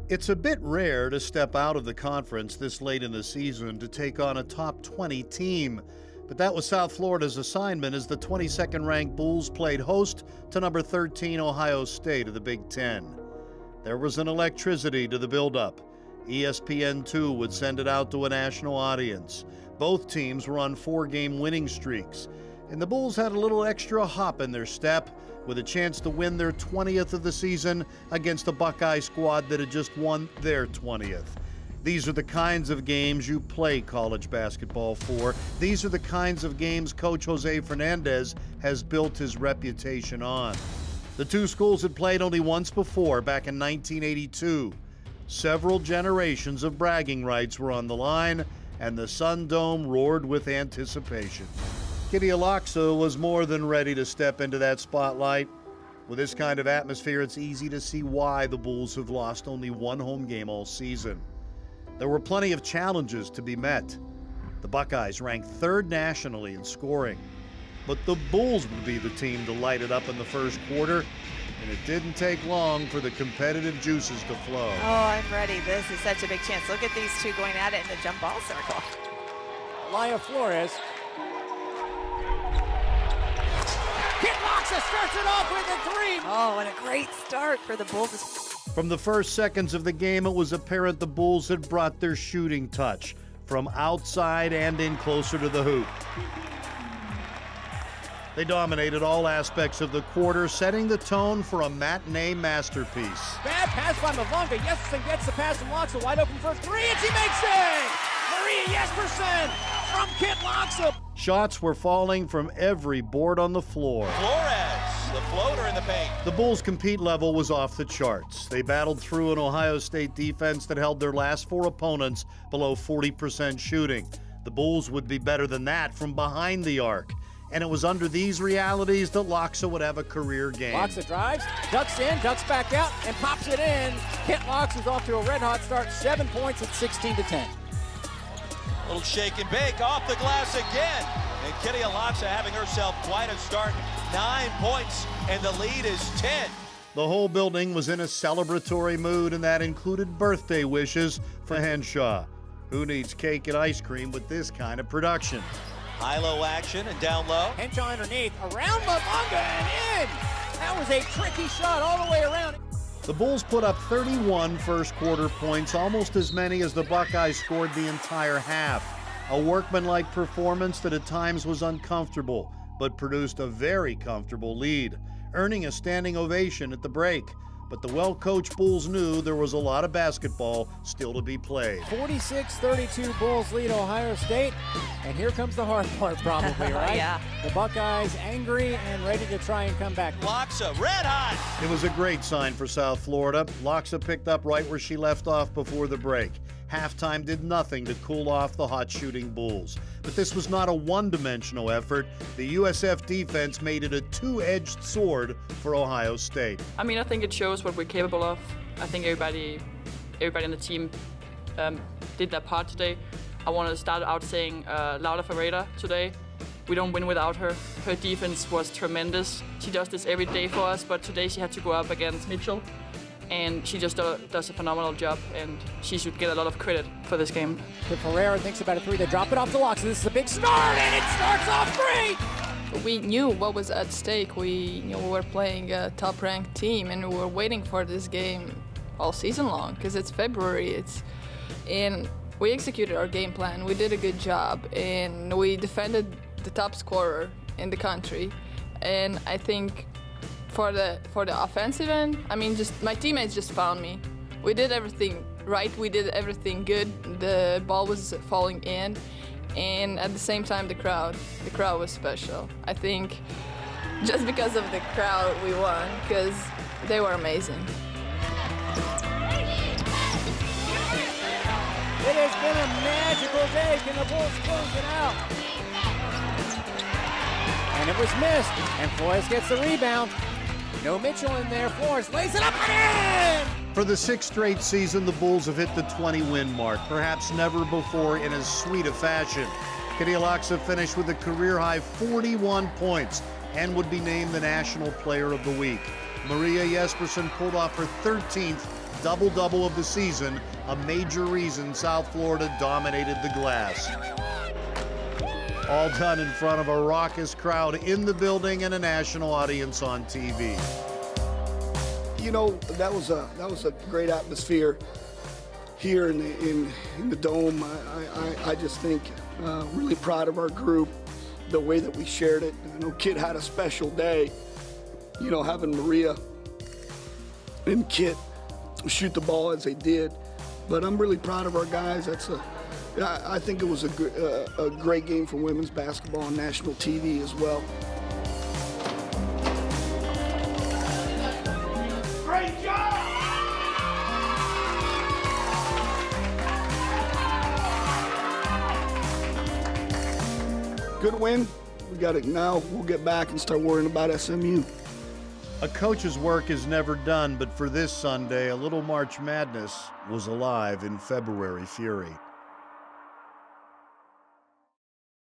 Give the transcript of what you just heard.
It's a bit rare to step out of the conference this late in the season to take on a top 20 team. But that was South Florida's assignment as the 22nd ranked Bulls played host to number 13 Ohio State of the Big Ten. There was an electricity to the buildup. ESPN2 would send it out to a national audience. Both teams were on 4-game winning streaks, and the Bulls had a little extra hop in their step with a chance to win their 20th of the season against a Buckeye squad that had just won their 20th. These are the kinds of games you play college basketball for. These are the kinds of games Coach Jose Fernandez has built his reputation on. The two schools had played only once before, back in 1982. Several generations of bragging rights were on the line, and the Sun Dome roared with anticipation. Kitty Laksa was more than ready to step into that spotlight. With this kind of atmosphere, it's easy to see why the Bulls have lost only one home game all season. There were plenty of challenges to be met. The Buckeyes ranked third nationally in scoring, but the Bulls would be the team to light it up in the first quarter, and it didn't take long for the competitive juices to flow. Oh, I'm ready. This is such a big chance. Look at these two going at it in the jump ball circle. Laya Flores. Laksa starts it off with a three. Oh, what a great start for the Bulls. From the first seconds of the game, it was apparent the Bulls had brought their shooting touch from outside and in closer to the hoop. They dominated all aspects of the quarter, setting the tone for a matinee masterpiece. Bad pass by Mavunga. Jesperson gets the pass from Laksa, wide open for three, and she makes it! Maria Jesperson from Kit Laksa. Shots were falling from every board on the floor. Flores, the floater in the paint. The Bulls' compete level was off the charts. They battled through an Ohio State defense that held their last four opponents below 40% shooting. The Bulls would be better than that from behind the arc. And it was under these realities that Laksa would have a career game. Laksa drives, ducks in, ducks back out, and pops it in. Kent Laksa's off to a red-hot start, 7 points at 16-10. Little shake and bake off the glass again. And Kitty Laksa having herself quite a start. 9 points, and the lead is 10. The whole building was in a celebratory mood, and that included birthday wishes for Henshaw. Who needs cake and ice cream with this kind of production? High-low action and down low. Henshaw underneath, around Mavunga and in! That was a tricky shot all the way around. The Bulls put up 31 first-quarter points, almost as many as the Buckeyes scored the entire half. A workmanlike performance that at times was uncomfortable, but produced a very comfortable lead, earning a standing ovation at the break. But the well-coached Bulls knew there was a lot of basketball still to be played. 46-32 Bulls lead Ohio State, and here comes the hard part probably, right? Yeah. The Buckeyes angry and ready to try and come back. Laksa, red hot. It was a great sign for South Florida. Laksa picked up right where she left off before the break. Halftime did nothing to cool off the hot shooting Bulls. But this was not a one-dimensional effort. The USF defense made it a two-edged sword for Ohio State. I mean, I think it shows what we're capable of. I think everybody on the team did their part today. I want to start out saying Laura Ferreira today. We don't win without her. Her defense was tremendous. She does this every day for us, but today she had to go up against Mitchell. And she just does a phenomenal job, and she should get a lot of credit for this game. Ferreira thinks about a three. They drop it off to Laksa. This is a big start, and it starts off great! We knew what was at stake. We were playing a top-ranked team, and we were waiting for this game all season long because it's February. And we executed our game plan. We did a good job, and we defended the top scorer in the country. And I think for the offensive end, I mean, just my teammates just found me. We did everything right. We did everything good. The ball was falling in, and at the same time, the crowd was special. I think just because of the crowd, we won because they were amazing. It has been a magical day. Can the Bulls close it out? And it was missed, and Flores gets the rebound. No Mitchell in there. Flores lays it up and in! For the sixth straight season, the Bulls have hit the 20-win mark, perhaps never before in as sweet a fashion. Kitty Laksa finished with a career-high 41 points and would be named the National Player of the Week. Maria Jesperson pulled off her 13th double-double of the season, a major reason South Florida dominated the glass. All done in front of a raucous crowd in the building and a national audience on TV. You know, that was a great atmosphere here in the dome. I just think really proud of our group, the way that we shared it. I know Kit had a special day, you know, having Maria and Kit shoot the ball as they did. But I'm really proud of our guys. I think it was a great game for women's basketball on national TV as well. Great job! Good win. We got it now. We'll get back and start worrying about SMU. A coach's work is never done, but for this Sunday, a little March Madness was alive in February fury.